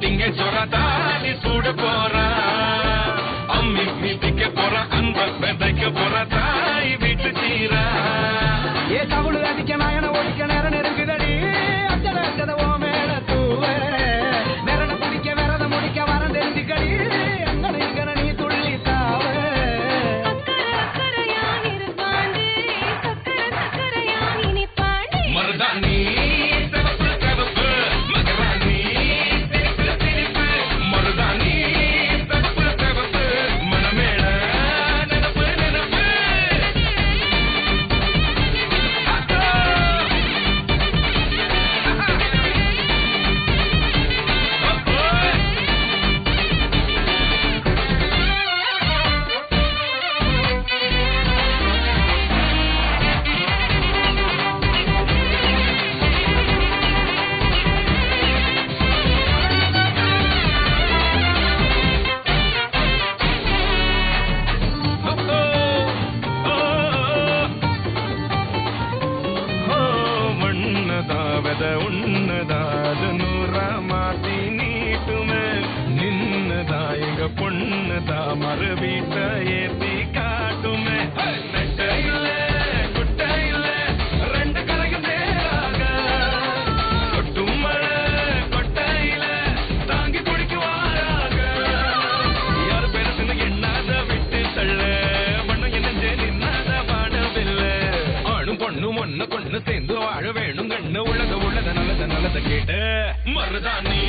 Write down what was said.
திங்க சொரதாலி சூட போறா அம்மி மீதிக்க போற அன்ப விதைக்க போற தாய் வீட்டு சீரா ஏ தவுளு அதிக்க நாயன ஒழிக்க நேரம் நெருங்குதடி அச்சத அச்சத ஓ மேல தூவ நேரட பிடிக்க விரத முடிக்க வரம் தெரிஞ்சுக்கடி அங்கன இங்கன நீ துள்ளி தாவ மருதாணி உன்னதாது நூறா மாத்தி நீட்டுமே நின்னதா எங்க பொண்ணுதா மறு வீட்ட ஏத்தி காட்டுமே நெட்ட இல்ல குட்ட இல்ல ரெண்டு கரையும் நேராக கொட்டும் மழை கொட்டையில தாங்கி குடிக்குவாராக யார் பேரத்துல எண்ணாத விட்டு தள்ள மண்ணு என்னஞ்சே நின்னாத பாடவில்லை ஆணும் பொண்ணும் ஒண்ணு கொண்டு சேர்ந்து வாழ வேணும் கண்ணு உள்ளத நல்லத நல்லத கேட்டு மருதாணி